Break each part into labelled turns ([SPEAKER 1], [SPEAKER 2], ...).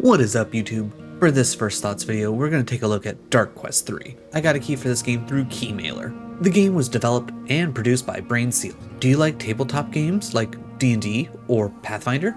[SPEAKER 1] What is up, YouTube? For this first thoughts video, we're going to take a look at Dark Quest 3. I got a key for this game through Keymailer. The game was developed and produced by Brain Seal. Do you like tabletop games like D&D or Pathfinder?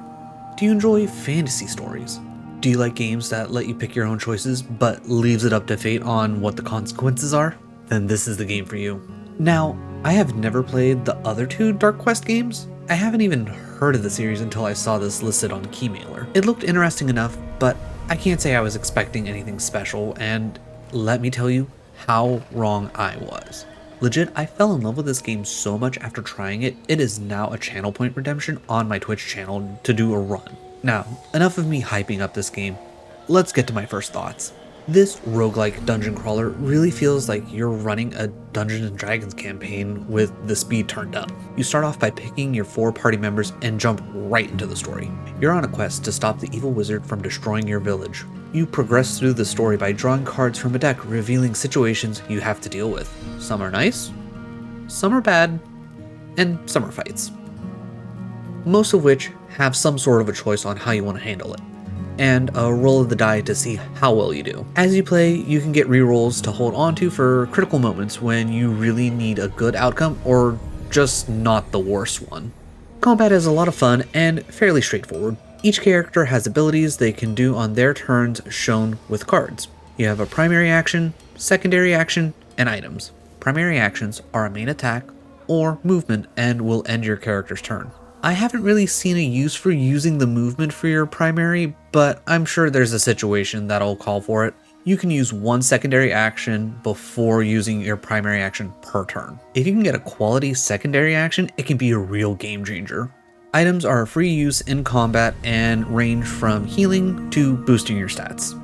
[SPEAKER 1] Do you enjoy fantasy stories? Do you like games that let you pick your own choices but leaves it up to fate on what the consequences are? Then this is the game for you. Now, I have never played the other two Dark Quest games. I haven't even heard of the series until I saw this listed on Keymailer. It looked interesting enough, but I can't say I was expecting anything special, and let me tell you how wrong I was. Legit, I fell in love with this game so much after trying it, it is now a channel point redemption on my Twitch channel to do a run. Now, enough of me hyping up this game, let's get to my first thoughts. This roguelike dungeon crawler really feels like you're running a Dungeons & Dragons campaign with the speed turned up. You start off by picking your 4 party members and jump right into the story. You're on a quest to stop the evil wizard from destroying your village. You progress through the story by drawing cards from a deck revealing situations you have to deal with. Some are nice, some are bad, and some are fights. Most of which have some sort of a choice on how you want to handle it, and a roll of the die to see how well you do. As you play, you can get rerolls to hold onto for critical moments when you really need a good outcome or just not the worst one. Combat is a lot of fun and fairly straightforward. Each character has abilities they can do on their turns shown with cards. You have a primary action, secondary action, and items. Primary actions are a main attack or movement and will end your character's turn. I haven't really seen a use for using the movement for your primary, but I'm sure there's a situation that'll call for it. You can use one secondary action before using your primary action per turn. If you can get a quality secondary action, it can be a real game changer. Items are free use in combat and range from healing to boosting your stats.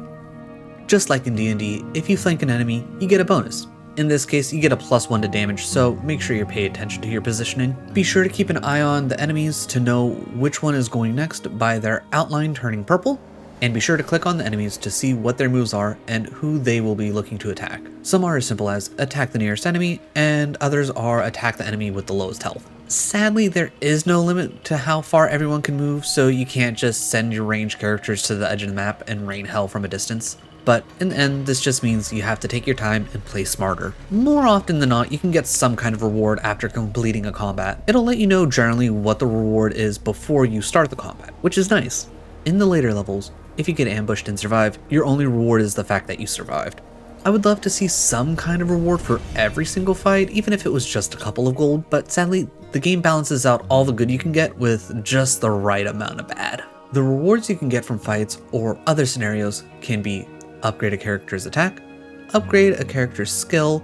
[SPEAKER 1] Just like in D&D, if you flank an enemy, you get a bonus. In this case, you get a +1 to damage, so make sure you pay attention to your positioning. Be sure to keep an eye on the enemies to know which one is going next by their outline turning purple, and be sure to click on the enemies to see what their moves are and who they will be looking to attack. Some are as simple as attack the nearest enemy, and others are attack the enemy with the lowest health. Sadly, there is no limit to how far everyone can move, so you can't just send your ranged characters to the edge of the map and rain hell from a distance. But in the end, this just means you have to take your time and play smarter. More often than not, you can get some kind of reward after completing a combat. It'll let you know generally what the reward is before you start the combat, which is nice. In the later levels, if you get ambushed and survive, your only reward is the fact that you survived. I would love to see some kind of reward for every single fight, even if it was just a couple of gold, but sadly, the game balances out all the good you can get with just the right amount of bad. The rewards you can get from fights or other scenarios can be upgrade a character's attack, upgrade a character's skill,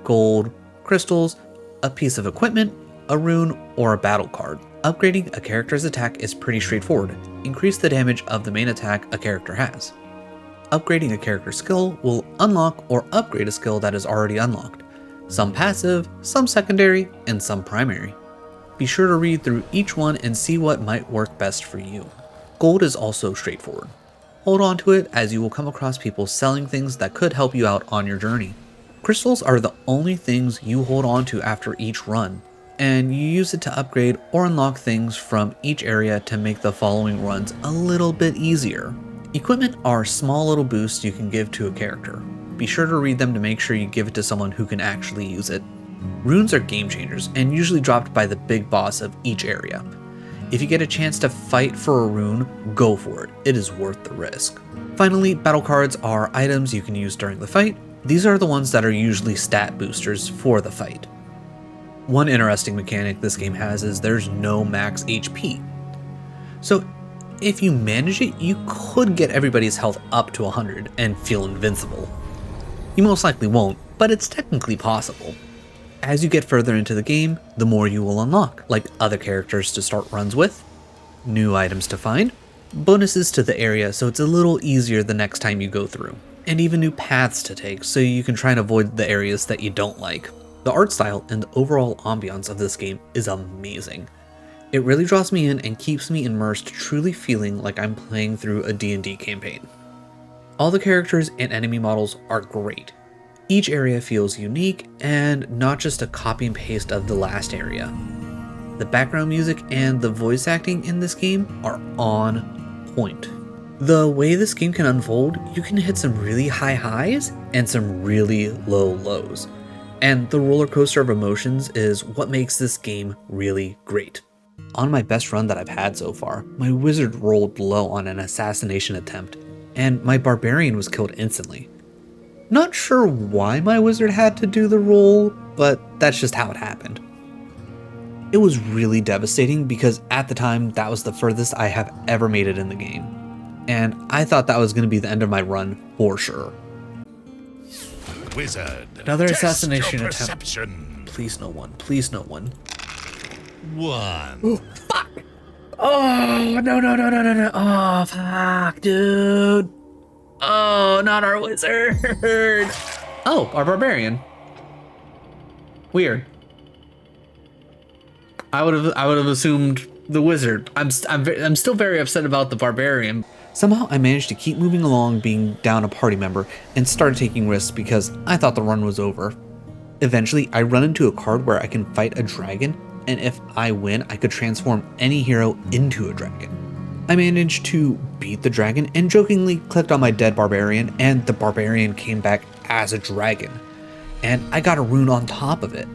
[SPEAKER 1] gold, crystals, a piece of equipment, a rune, or a battle card. Upgrading a character's attack is pretty straightforward. Increase the damage of the main attack a character has. Upgrading a character's skill will unlock or upgrade a skill that is already unlocked. Some passive, some secondary, and some primary. Be sure to read through each one and see what might work best for you. Gold is also straightforward. Hold on to it as you will come across people selling things that could help you out on your journey. Crystals are the only things you hold on to after each run, and you use it to upgrade or unlock things from each area to make the following runs a little bit easier. Equipment are small little boosts you can give to a character. Be sure to read them to make sure you give it to someone who can actually use it. Runes are game changers and usually dropped by the big boss of each area. If you get a chance to fight for a rune, go for it. It is worth the risk. Finally, battle cards are items you can use during the fight. These are the ones that are usually stat boosters for the fight. One interesting mechanic this game has is there's no max HP. So if you manage it, you could get everybody's health up to 100 and feel invincible. You most likely won't, but it's technically possible. As you get further into the game, the more you will unlock, like other characters to start runs with, new items to find, bonuses to the area so it's a little easier the next time you go through, and even new paths to take so you can try and avoid the areas that you don't like. The art style and the overall ambiance of this game is amazing. It really draws me in and keeps me immersed, truly feeling like I'm playing through a D&D campaign. All the characters and enemy models are great. Each area feels unique and not just a copy and paste of the last area. The background music and the voice acting in this game are on point. The way this game can unfold, you can hit some really high highs and some really low lows. And the roller coaster of emotions is what makes this game really great. On my best run that I've had so far, my wizard rolled low on an assassination attempt, and my barbarian was killed instantly. Not sure why my wizard had to do the roll, but that's just how it happened. It was really devastating because at the time that was the furthest I have ever made it in the game, and I thought that was going to be the end of my run for sure.
[SPEAKER 2] Wizard,
[SPEAKER 1] Another
[SPEAKER 2] test
[SPEAKER 1] assassination
[SPEAKER 2] your
[SPEAKER 1] attempt.
[SPEAKER 2] perception.
[SPEAKER 1] Please no one, please no one.
[SPEAKER 2] 1.
[SPEAKER 1] Oh, fuck! Oh, no. Oh, fuck, dude. Oh, not our wizard. Oh, our barbarian. Weird. I would have assumed the wizard. I'm still very upset about the barbarian. Somehow I managed to keep moving along being down a party member and started taking risks because I thought the run was over. Eventually, I run into a card where I can fight a dragon, and if I win, I could transform any hero into a dragon. I managed to beat the dragon and jokingly clicked on my dead barbarian, and the barbarian came back as a dragon. And I got a rune on top of it.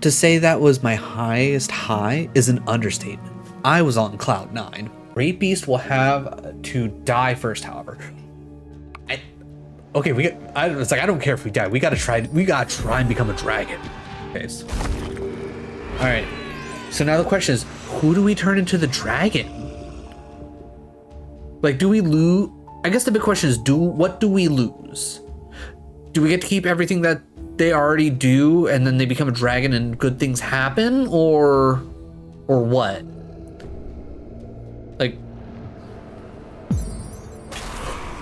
[SPEAKER 1] To say that was my highest high is an understatement. I was on cloud 9. Great Beast will have to die first, however. Okay, it's like I don't care if we die. We gotta try and become a dragon. Okay. All right. So now the question is, who do we turn into the dragon? Like, do we lose? I guess the big question is, what do we lose? Do we get to keep everything that they already do, and then they become a dragon and good things happen, or what? Like,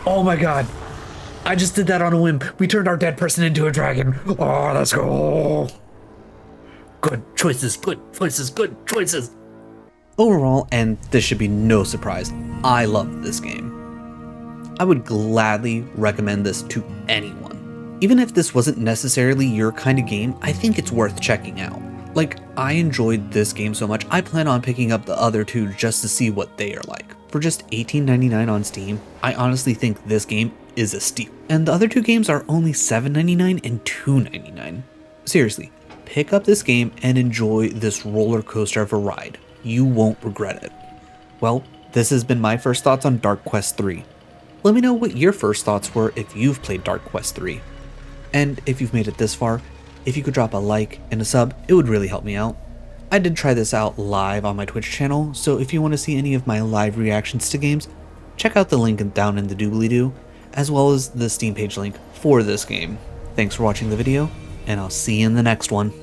[SPEAKER 1] oh my god. I just did that on a whim. We turned our dead person into a dragon. Oh, let's go. Good choices, good choices, good choices. Overall, and this should be no surprise, I love this game. I would gladly recommend this to anyone. Even if this wasn't necessarily your kind of game, I think it's worth checking out. Like, I enjoyed this game so much, I plan on picking up the other two just to see what they are like. For just $18.99 on Steam, I honestly think this game is a steal. And the other two games are only $7.99 and $2.99. Seriously, pick up this game and enjoy this roller coaster of a ride. You won't regret it. Well, this has been my first thoughts on Dark Quest 3. Let me know what your first thoughts were if you've played Dark Quest 3. And if you've made it this far, if you could drop a like and a sub, it would really help me out. I did try this out live on my Twitch channel, so if you want to see any of my live reactions to games, check out the link down in the doobly-doo, as well as the Steam page link for this game. Thanks for watching the video, and I'll see you in the next one.